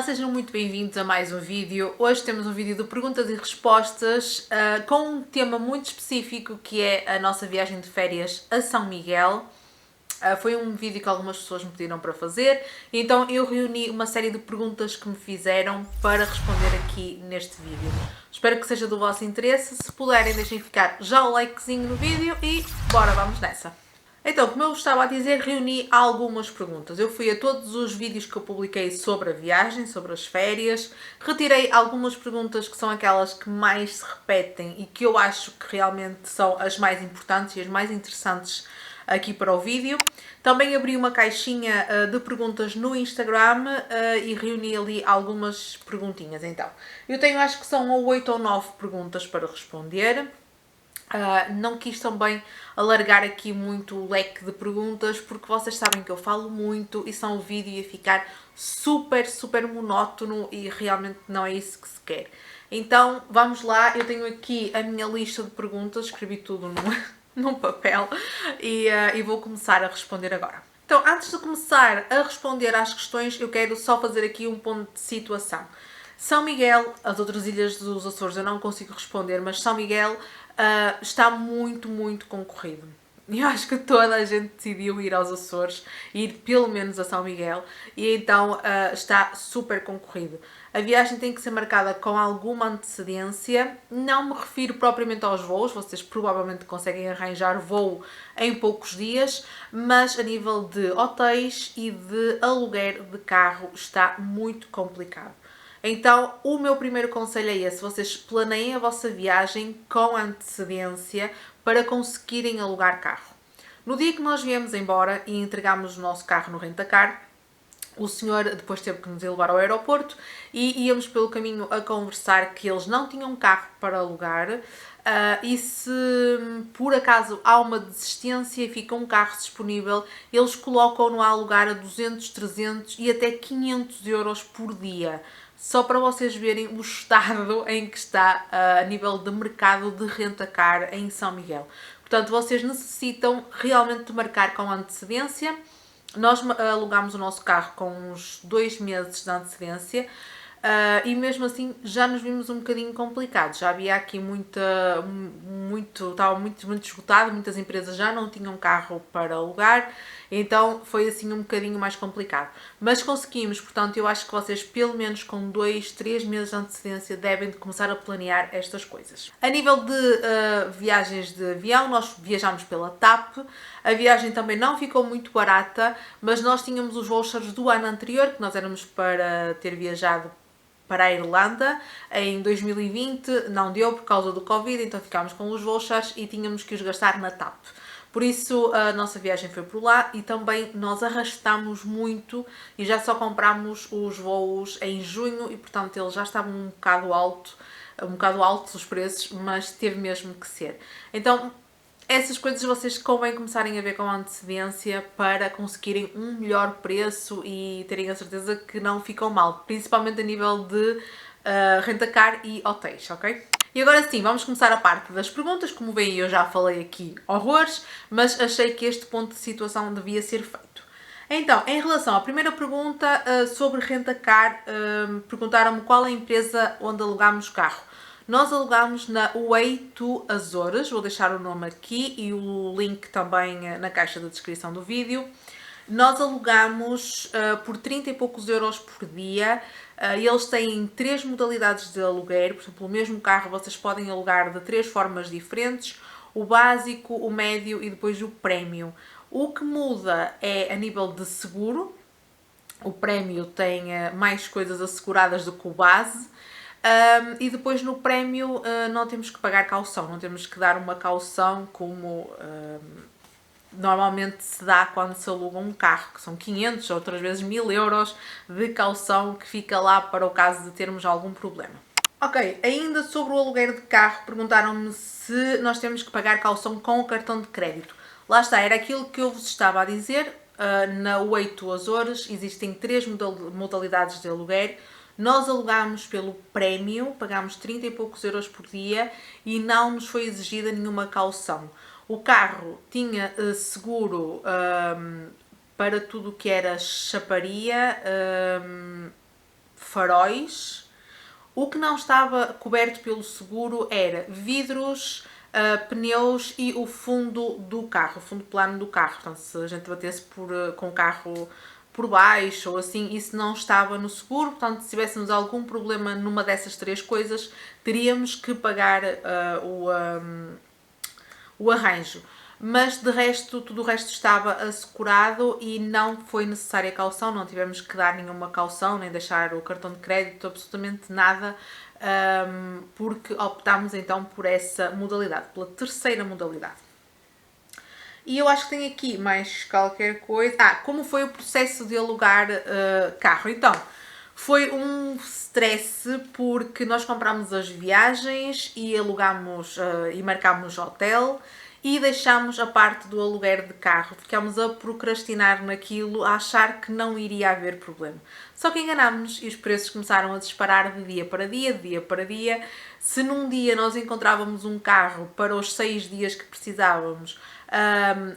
Olá, sejam muito bem-vindos a mais um vídeo. Hoje temos um vídeo de perguntas e respostas com um tema muito específico que é a nossa viagem de férias a São Miguel. Foi um vídeo que algumas pessoas me pediram para fazer, então eu reuni uma série de perguntas que me fizeram para responder aqui neste vídeo. Espero que seja do vosso interesse. Se puderem, deixem ficar já o likezinho no vídeo e bora, vamos nessa! Então, como eu estava a dizer, reuni algumas perguntas. Eu fui a todos os vídeos que eu publiquei sobre a viagem, sobre as férias, retirei algumas perguntas que são aquelas que mais se repetem e que eu acho que realmente são as mais importantes e as mais interessantes aqui para o vídeo. Também abri uma caixinha de perguntas no Instagram e reuni ali algumas perguntinhas. Então, eu tenho, acho que são 8 ou 9 perguntas para responder. Não quis também alargar aqui muito o leque de perguntas, porque vocês sabem que eu falo muito e só o vídeo ia ficar super monótono e realmente não é isso que se quer. Então vamos lá, eu tenho aqui a minha lista de perguntas, escrevi tudo num papel e vou começar a responder agora. Então, antes de começar a responder às questões, eu quero só fazer aqui um ponto de situação. São Miguel, as outras ilhas dos Açores eu não consigo responder, mas São Miguel está muito concorrido. Eu acho que toda a gente decidiu ir aos Açores, ir pelo menos a São Miguel, e então está super concorrido. A viagem tem que ser marcada com alguma antecedência, não me refiro propriamente aos voos, vocês provavelmente conseguem arranjar voo em poucos dias, mas a nível de hotéis e de aluguer de carro está muito complicado. Então, o meu primeiro conselho é esse: vocês planeiem a vossa viagem com antecedência para conseguirem alugar carro. No dia que nós viemos embora e entregámos o nosso carro no rentacar, o senhor depois teve que nos levar ao aeroporto e íamos pelo caminho a conversar que eles não tinham carro para alugar. E se por acaso há uma desistência e fica um carro disponível, eles colocam-no a alugar a 200, 300 e até 500 euros por dia. Só para vocês verem o estado em que está a nível de mercado de rentacar em São Miguel. Portanto, vocês necessitam realmente de marcar com antecedência. Nós alugámos o nosso carro com uns 2 meses de antecedência e mesmo assim já nos vimos um bocadinho complicados. Já havia aqui estava muito esgotado, muitas empresas já não tinham carro para alugar, então foi assim um bocadinho mais complicado. Mas conseguimos, portanto eu acho que vocês pelo menos com 2, 3 meses de antecedência devem de começar a planear estas coisas. A nível de viagens de avião, nós viajámos pela TAP. A viagem também não ficou muito barata, mas nós tínhamos os vouchers do ano anterior, que nós éramos para ter viajado para a Irlanda em 2020, não deu por causa do Covid, então ficámos com os vouchers e tínhamos que os gastar na TAP. Por isso a nossa viagem foi por lá e também nós arrastamos muito e já só comprámos os voos em junho e portanto eles já estavam um bocado altos os preços, mas teve mesmo que ser. Então essas coisas vocês convém começarem a ver com antecedência para conseguirem um melhor preço e terem a certeza que não ficam mal, principalmente a nível de rentacar e hotéis, ok? E agora sim, vamos começar a parte das perguntas. Como veem, eu já falei aqui horrores, mas achei que este ponto de situação devia ser feito. Então, em relação à primeira pergunta sobre rentacar, perguntaram-me qual é a empresa onde alugámos carro. Nós alugámos na Way to Azores, vou deixar o nome aqui e o link também na caixa da descrição do vídeo. Nós alugamos por 30 e poucos euros por dia. Eles têm 3 modalidades de aluguer, por exemplo, o mesmo carro vocês podem alugar de 3 formas diferentes: o básico, o médio e depois o prémio. O que muda é a nível de seguro. O prémio tem mais coisas asseguradas do que o base. E depois no prémio não temos que pagar caução, não temos que dar uma caução como normalmente se dá quando se aluga um carro, que são 500 ou outras vezes 1000 euros de caução que fica lá para o caso de termos algum problema. Ok, ainda sobre o aluguer de carro, perguntaram-me se nós temos que pagar caução com o cartão de crédito. Lá está, era aquilo que eu vos estava a dizer. Na Way to Açores existem 3 modalidades de aluguer. Nós alugámos pelo prémio, pagámos 30 e poucos euros por dia e não nos foi exigida nenhuma caução. O carro tinha seguro para tudo o que era chaparia, faróis. O que não estava coberto pelo seguro era vidros, pneus e o fundo do carro, o fundo plano do carro. Portanto, se a gente batesse com o carro por baixo ou assim, isso não estava no seguro. Portanto, se tivéssemos algum problema numa dessas três coisas, teríamos que pagar o arranjo. Mas de resto, tudo o resto estava assegurado e não foi necessária caução, não tivemos que dar nenhuma caução, nem deixar o cartão de crédito, absolutamente nada, porque optámos então por essa modalidade, pela terceira modalidade. E eu acho que tem aqui mais qualquer coisa. Como foi o processo de alugar carro? Então, foi um stress porque nós comprámos as viagens e alugámos e marcámos hotel e deixámos a parte do aluguer de carro. Ficámos a procrastinar naquilo, a achar que não iria haver problema. Só que enganámos-nos e os preços começaram a disparar de dia para dia, de dia para dia. Se num dia nós encontrávamos um carro para os 6 dias que precisávamos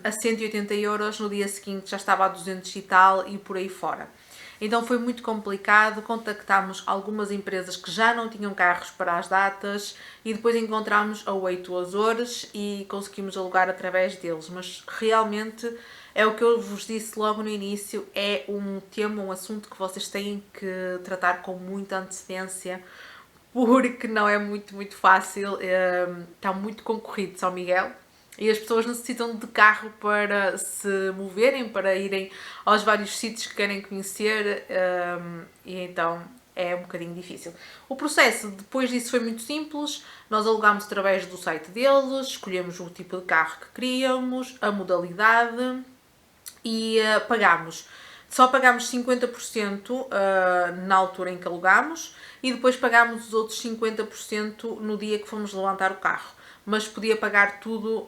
a 180 euros, no dia seguinte já estava a 200 e tal e por aí fora. Então foi muito complicado, contactámos algumas empresas que já não tinham carros para as datas e depois encontramos a Oito Açores e conseguimos alugar através deles, mas realmente é o que eu vos disse logo no início, é um tema, um assunto que vocês têm que tratar com muita antecedência, porque não é muito fácil, está muito concorrido São Miguel. E as pessoas necessitam de carro para se moverem, para irem aos vários sítios que querem conhecer, e então é um bocadinho difícil. O processo depois disso foi muito simples, nós alugámos através do site deles, escolhemos o tipo de carro que queríamos, a modalidade e pagámos. Só pagámos 50% na altura em que alugámos e depois pagámos os outros 50% no dia que fomos levantar o carro. Mas podia pagar tudo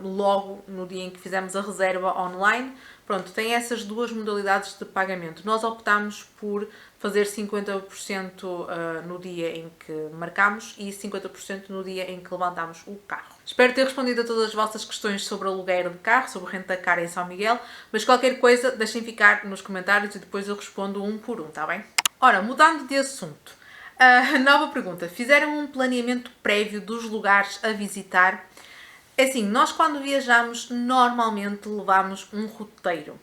logo no dia em que fizemos a reserva online. Pronto, tem essas duas modalidades de pagamento. Nós optámos por fazer 50% no dia em que marcámos e 50% no dia em que levantámos o carro. Espero ter respondido a todas as vossas questões sobre aluguer de carro, sobre renta-car em São Miguel, mas qualquer coisa deixem ficar nos comentários e depois eu respondo um por um, tá bem? Ora, mudando de assunto. Nova pergunta. Fizeram um planeamento prévio dos lugares a visitar? É assim, nós quando viajamos normalmente levamos um roteiro.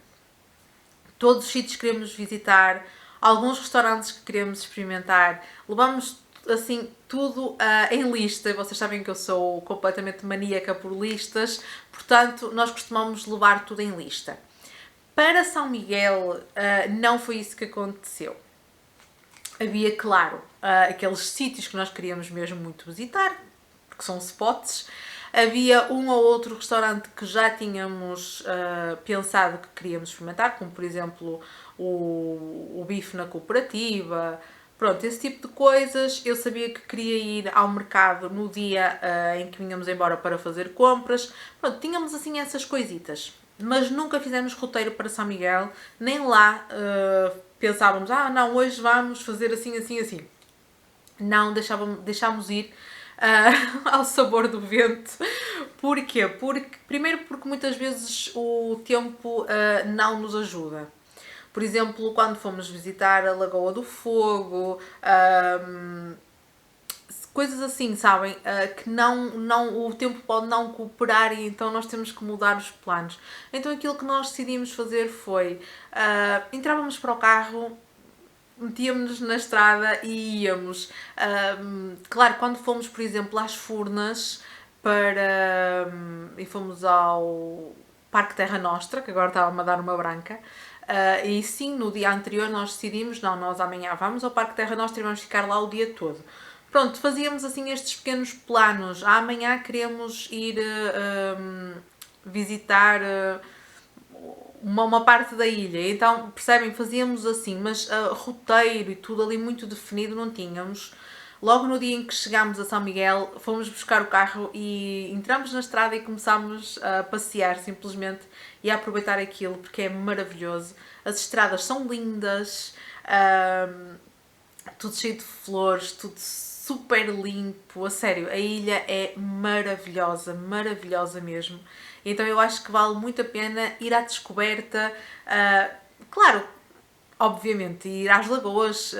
Todos os sítios que queremos visitar, alguns restaurantes que queremos experimentar, levamos assim tudo em lista. Vocês sabem que eu sou completamente maníaca por listas, portanto nós costumamos levar tudo em lista. Para São Miguel não foi isso que aconteceu. Havia, claro, aqueles sítios que nós queríamos mesmo muito visitar, porque são spots. Havia um ou outro restaurante que já tínhamos pensado que queríamos experimentar, como por exemplo o bife na cooperativa, pronto, esse tipo de coisas. Eu sabia que queria ir ao mercado no dia em que vinhamos embora para fazer compras. Pronto, tínhamos assim essas coisitas. Mas nunca fizemos roteiro para São Miguel, nem lá pensávamos, não, hoje vamos fazer assim, assim, assim. Não, deixámos ir ao sabor do vento. Porquê? Primeiro porque muitas vezes o tempo não nos ajuda. Por exemplo, quando fomos visitar a Lagoa do Fogo, coisas assim, sabem? Que o tempo pode não cooperar e então nós temos que mudar os planos. Então aquilo que nós decidimos fazer foi, entrávamos para o carro, metíamos-nos na estrada e íamos. Claro, quando fomos, por exemplo, às Furnas e fomos ao Parque Terra Nostra, que agora estava-me a dar uma branca, e sim, no dia anterior nós decidimos, nós amanhã vamos ao Parque Terra Nostra e vamos ficar lá o dia todo. Pronto, fazíamos assim estes pequenos planos. Amanhã queremos ir visitar uma parte da ilha. Então, percebem, fazíamos assim, mas roteiro e tudo ali muito definido não tínhamos. Logo no dia em que chegámos a São Miguel, fomos buscar o carro e entramos na estrada e começámos a passear simplesmente e a aproveitar aquilo, porque é maravilhoso. As estradas são lindas, tudo cheio de flores, tudo super limpo, a sério, a ilha é maravilhosa, maravilhosa mesmo. Então eu acho que vale muito a pena ir à descoberta. Claro, obviamente, ir às lagoas,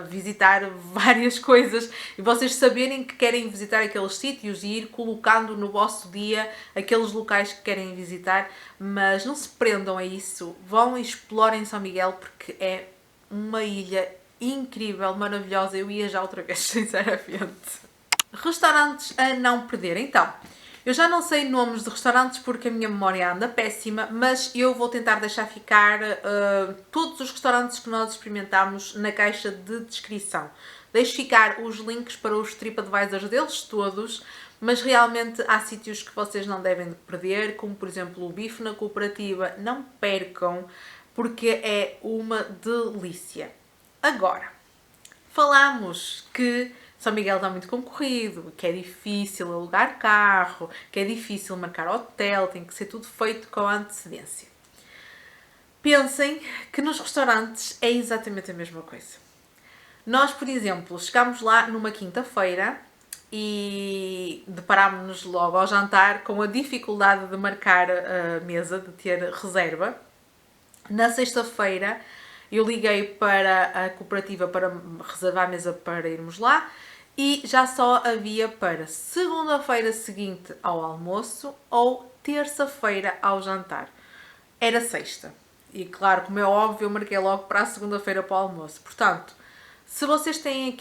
visitar várias coisas e vocês saberem que querem visitar aqueles sítios e ir colocando no vosso dia aqueles locais que querem visitar, mas não se prendam a isso, vão e explorem São Miguel porque é uma ilha incrível, maravilhosa, eu ia já outra vez, sinceramente. Restaurantes a não perder, então. Eu já não sei nomes de restaurantes porque a minha memória anda péssima, mas eu vou tentar deixar ficar todos os restaurantes que nós experimentámos na caixa de descrição. Deixo ficar os links para os TripAdvisors deles todos, mas realmente há sítios que vocês não devem perder, como por exemplo o bife na cooperativa, não percam, porque é uma delícia. Agora, falámos que São Miguel está muito concorrido, que é difícil alugar carro, que é difícil marcar hotel, tem que ser tudo feito com antecedência. Pensem que nos restaurantes é exatamente a mesma coisa. Nós, por exemplo, chegámos lá numa quinta-feira e deparámos-nos logo ao jantar com a dificuldade de marcar a mesa, de ter reserva. Na sexta-feira eu liguei para a cooperativa para reservar a mesa para irmos lá e já só havia para segunda-feira seguinte ao almoço ou terça-feira ao jantar. Era sexta. E claro, como é óbvio, eu marquei logo para a segunda-feira para o almoço. Portanto, se vocês têm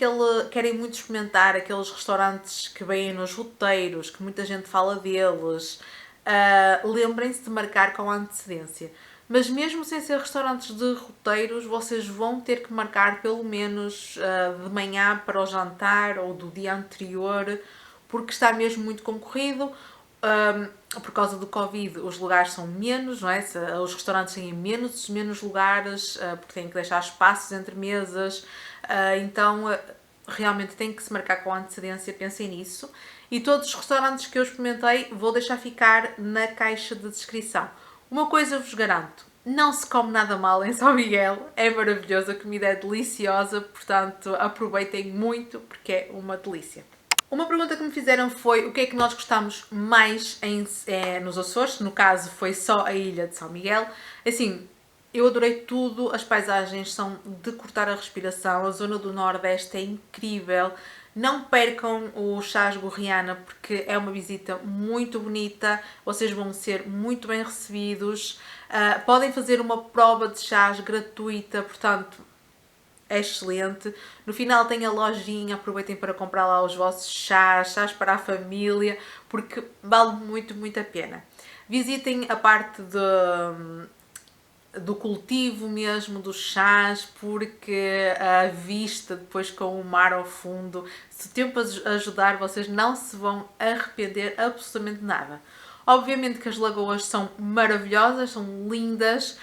querem muito experimentar aqueles restaurantes que vêm nos roteiros, que muita gente fala deles, lembrem-se de marcar com antecedência. Mas mesmo sem ser restaurantes de roteiros, vocês vão ter que marcar pelo menos de manhã para o jantar ou do dia anterior, porque está mesmo muito concorrido. Por causa do Covid, os lugares são menos, não é? Os restaurantes têm menos lugares, porque têm que deixar espaços entre mesas. Então, realmente tem que se marcar com antecedência, pensem nisso. E todos os restaurantes que eu experimentei, vou deixar ficar na caixa de descrição. Uma coisa eu vos garanto, não se come nada mal em São Miguel, é maravilhoso, a comida é deliciosa, portanto aproveitem muito porque é uma delícia. Uma pergunta que me fizeram foi o que é que nós gostamos mais nos Açores, no caso foi só a ilha de São Miguel. Assim, eu adorei tudo, as paisagens são de cortar a respiração, a zona do Nordeste é incrível. Não percam o Chás Gorriana porque é uma visita muito bonita, vocês vão ser muito bem recebidos. Podem fazer uma prova de chás gratuita, portanto é excelente. No final tem a lojinha, aproveitem para comprar lá os vossos chás para a família, porque vale muito a pena. Visitem a parte do cultivo mesmo, dos chás, porque a vista depois com o mar ao fundo, se o tempo ajudar, vocês não se vão arrepender absolutamente nada. Obviamente que as lagoas são maravilhosas, são lindas,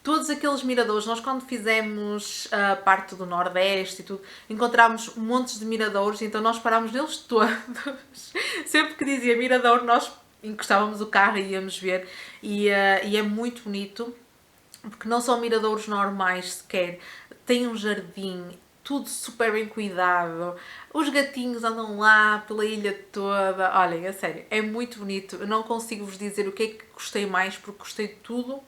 todos aqueles miradouros, nós quando fizemos a parte do Nordeste e tudo, encontramos montes de miradouros, então nós parámos neles todos. Sempre que dizia miradouro, nós encostávamos o carro e íamos ver, e é muito bonito. Porque não são miradouros normais sequer, tem um jardim, tudo super bem cuidado, os gatinhos andam lá pela ilha toda, olhem, a sério, é muito bonito, eu não consigo vos dizer o que é que gostei mais, porque gostei de tudo.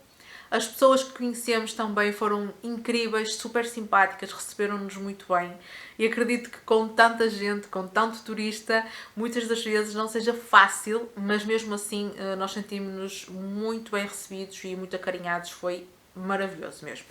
As pessoas que conhecemos também foram incríveis, super simpáticas, receberam-nos muito bem e acredito que com tanta gente, com tanto turista, muitas das vezes não seja fácil, mas mesmo assim nós sentimos-nos muito bem recebidos e muito acarinhados, foi maravilhoso mesmo.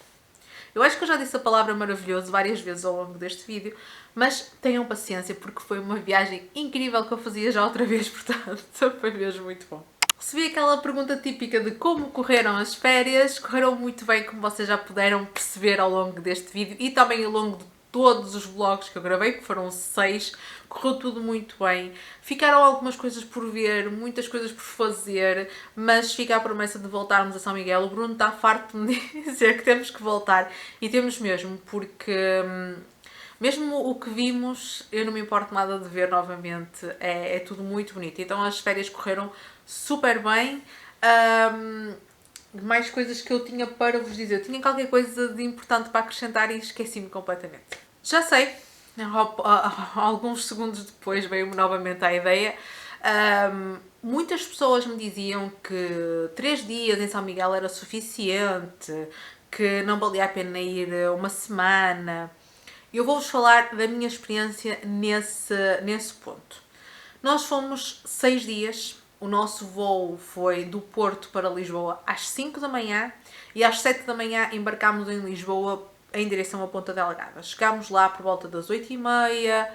Eu acho que eu já disse a palavra maravilhoso várias vezes ao longo deste vídeo, mas tenham paciência porque foi uma viagem incrível que eu fazia já outra vez, portanto foi mesmo muito bom. Recebi aquela pergunta típica de como correram as férias. Correram muito bem, como vocês já puderam perceber ao longo deste vídeo e também ao longo de todos os vlogs que eu gravei, que foram 6, correu tudo muito bem. Ficaram algumas coisas por ver, muitas coisas por fazer, mas fica a promessa de voltarmos a São Miguel. O Bruno está farto de me dizer que temos que voltar e temos mesmo, porque mesmo o que vimos, eu não me importo nada de ver novamente, é tudo muito bonito. Então as férias correram super bem. Mais coisas que eu tinha para vos dizer. Eu tinha qualquer coisa de importante para acrescentar e esqueci-me completamente. Já sei, alguns segundos depois veio-me novamente a ideia. Muitas pessoas me diziam que 3 dias em São Miguel era suficiente, que não valia a pena ir uma semana. Eu vou-vos falar da minha experiência nesse ponto. Nós fomos 6 dias, o nosso voo foi do Porto para Lisboa às 5 da manhã e às 7 da manhã embarcámos em Lisboa em direção a Ponta Delgada. Chegámos lá por volta das 8h30,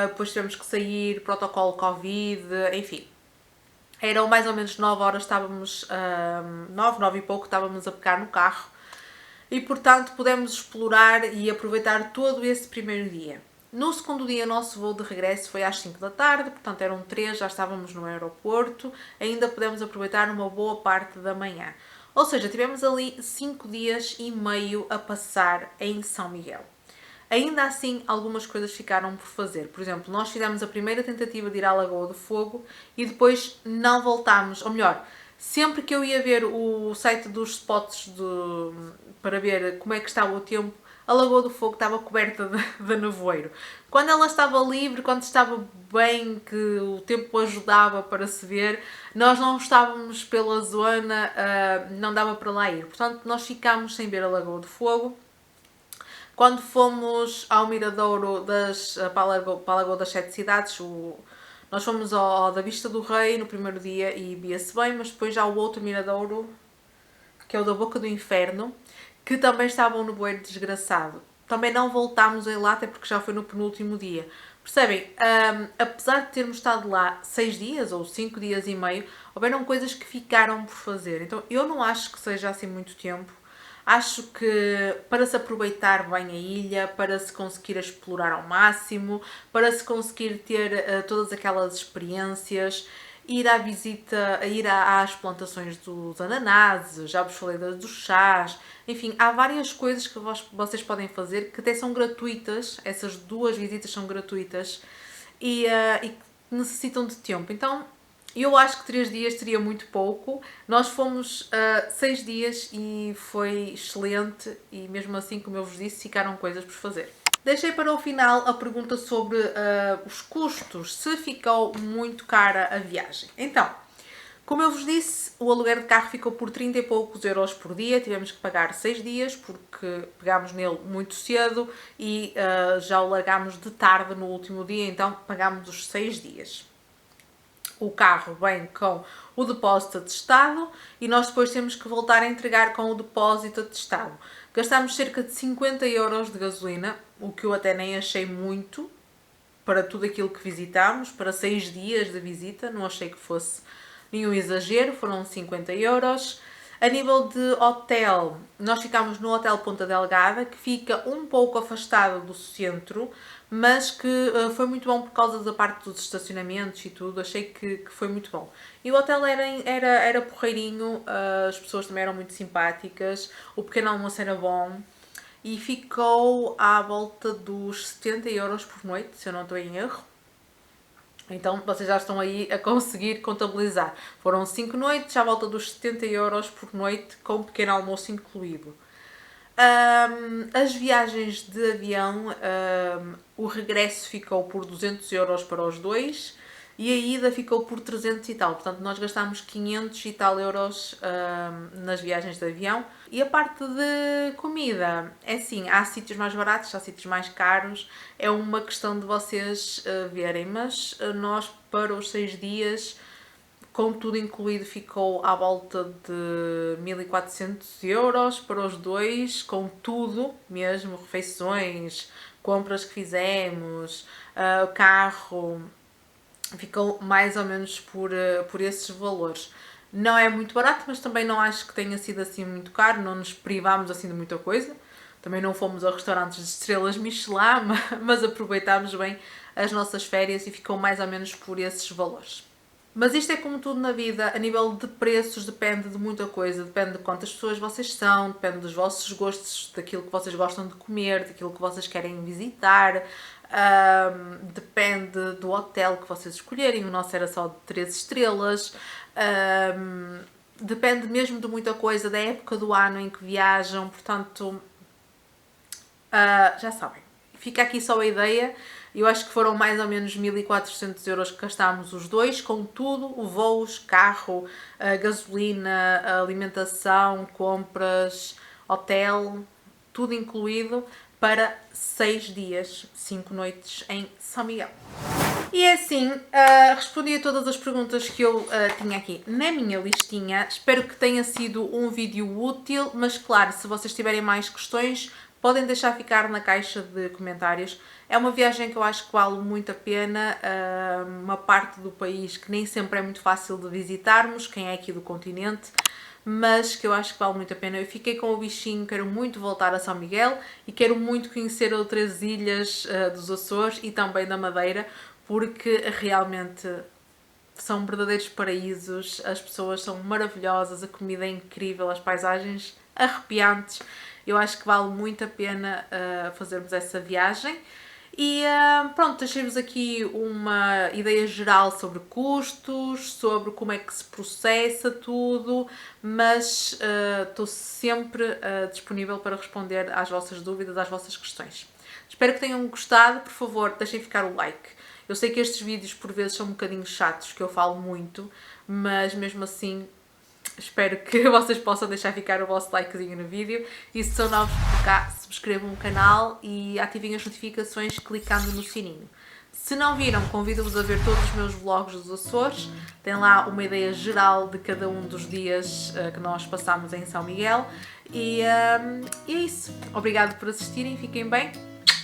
depois tivemos que sair, protocolo Covid, enfim. Eram mais ou menos 9 horas, estávamos, 9 e pouco, estávamos a pegar no carro e, portanto, pudemos explorar e aproveitar todo esse primeiro dia. No segundo dia, o nosso voo de regresso foi às 5 da tarde, portanto eram 3, já estávamos no aeroporto, ainda pudemos aproveitar uma boa parte da manhã. Ou seja, tivemos ali 5 dias e meio a passar em São Miguel. Ainda assim, algumas coisas ficaram por fazer. Por exemplo, nós fizemos a primeira tentativa de ir à Lagoa do Fogo e depois não voltámos. Ou melhor, sempre que eu ia ver o site dos spots para ver como é que estava o tempo, a Lagoa do Fogo estava coberta de nevoeiro. Quando ela estava livre, quando estava bem, que o tempo ajudava para se ver, nós não estávamos pela zona, não dava para lá ir. Portanto, nós ficámos sem ver a Lagoa do Fogo. Quando fomos ao Miradouro para a Lagoa das Sete Cidades, nós fomos ao da Vista do Rei no primeiro dia e via-se bem, mas depois há o outro Miradouro, que é o da Boca do Inferno, que também estava um nevoeiro desgraçado. Também não voltámos a ir lá, até porque já foi no penúltimo dia. Percebem? Apesar de termos estado lá 6 dias ou 5 dias e meio, houveram coisas que ficaram por fazer. Então eu não acho que seja assim muito tempo. Acho que para se aproveitar bem a ilha, para se conseguir explorar ao máximo, para se conseguir ter todas aquelas experiências, ir à visita, ir às plantações dos ananases, já vos falei dos chás, enfim, há várias coisas que vocês podem fazer que até são gratuitas, essas 2 visitas são gratuitas e necessitam de tempo. Então, eu acho que 3 dias seria muito pouco. Nós fomos 6 dias e foi excelente e mesmo assim, como eu vos disse, ficaram coisas por fazer. Deixei para o final a pergunta sobre os custos, se ficou muito cara a viagem. Então, como eu vos disse, o aluguer de carro ficou por 30 e poucos euros por dia, tivemos que pagar 6 dias porque pegámos nele muito cedo e já o largámos de tarde no último dia, então pagámos os 6 dias. O carro vem com o depósito atestado e nós depois temos que voltar a entregar com o depósito atestado. Gastámos cerca de 50 euros de gasolina, o que eu até nem achei muito para tudo aquilo que visitámos, para 6 dias de visita, não achei que fosse nenhum exagero, foram 50 euros. A nível de hotel, nós ficámos no Hotel Ponta Delgada, que fica um pouco afastado do centro, mas que foi muito bom por causa da parte dos estacionamentos e tudo, achei que foi muito bom. E o hotel era porreirinho, as pessoas também eram muito simpáticas, o pequeno almoço era bom e ficou à volta dos 70 euros por noite, se eu não estou em erro. Então vocês já estão aí a conseguir contabilizar. Foram 5 noites, à volta dos 70 euros por noite, com um pequeno almoço incluído. As viagens de avião, o regresso ficou por 200 euros para os dois e a ida ficou por 300 e tal. Portanto, nós gastámos 500 e tal euros nas viagens de avião. E a parte de comida, é assim, há sítios mais baratos, há sítios mais caros. É uma questão de vocês verem, mas nós para os 6 dias, com tudo incluído, ficou à volta de 1400 euros para os dois, com tudo mesmo, refeições, compras que fizemos, o carro, ficou mais ou menos por esses valores. Não é muito barato, mas também não acho que tenha sido assim muito caro, não nos privámos assim de muita coisa. Também não fomos a restaurantes de estrelas Michelin, mas aproveitámos bem as nossas férias e ficou mais ou menos por esses valores. Mas isto é como tudo na vida, a nível de preços depende de muita coisa, depende de quantas pessoas vocês são, depende dos vossos gostos, daquilo que vocês gostam de comer, daquilo que vocês querem visitar, depende do hotel que vocês escolherem, o nosso era só de 3 estrelas, depende mesmo de muita coisa, da época do ano em que viajam, portanto, já sabem. Fica aqui só a ideia. Eu acho que foram mais ou menos 1400 euros que gastámos os dois, com tudo, o voos, carro, gasolina, alimentação, compras, hotel, tudo incluído, para 6 dias, 5 noites em São Miguel. E é assim, respondi a todas as perguntas que eu tinha aqui na minha listinha. Espero que tenha sido um vídeo útil, mas claro, se vocês tiverem mais questões, podem deixar ficar na caixa de comentários. É uma viagem que eu acho que vale muito a pena, uma parte do país que nem sempre é muito fácil de visitarmos, quem é aqui do continente, mas que eu acho que vale muito a pena. Eu fiquei com o bichinho, quero muito voltar a São Miguel e quero muito conhecer outras ilhas dos Açores e também da Madeira, porque realmente são verdadeiros paraísos, as pessoas são maravilhosas, a comida é incrível, as paisagens arrepiantes. Eu acho que vale muito a pena fazermos essa viagem. E pronto, deixei-vos aqui uma ideia geral sobre custos, sobre como é que se processa tudo, mas estou sempre disponível para responder às vossas dúvidas, às vossas questões. Espero que tenham gostado, por favor, deixem ficar o like. Eu sei que estes vídeos por vezes são um bocadinho chatos, que eu falo muito, mas mesmo assim espero que vocês possam deixar ficar o vosso likezinho no vídeo. E se são novos por cá, subscrevam o canal e ativem as notificações clicando no sininho. Se não viram, convido-vos a ver todos os meus vlogs dos Açores. Tem lá uma ideia geral de cada um dos dias que nós passamos em São Miguel. E é isso. Obrigado por assistirem, fiquem bem.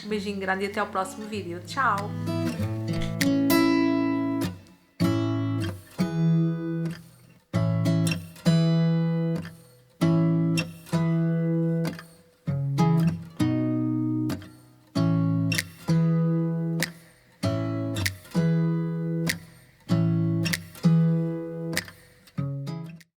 Um beijinho grande e até ao próximo vídeo. Tchau!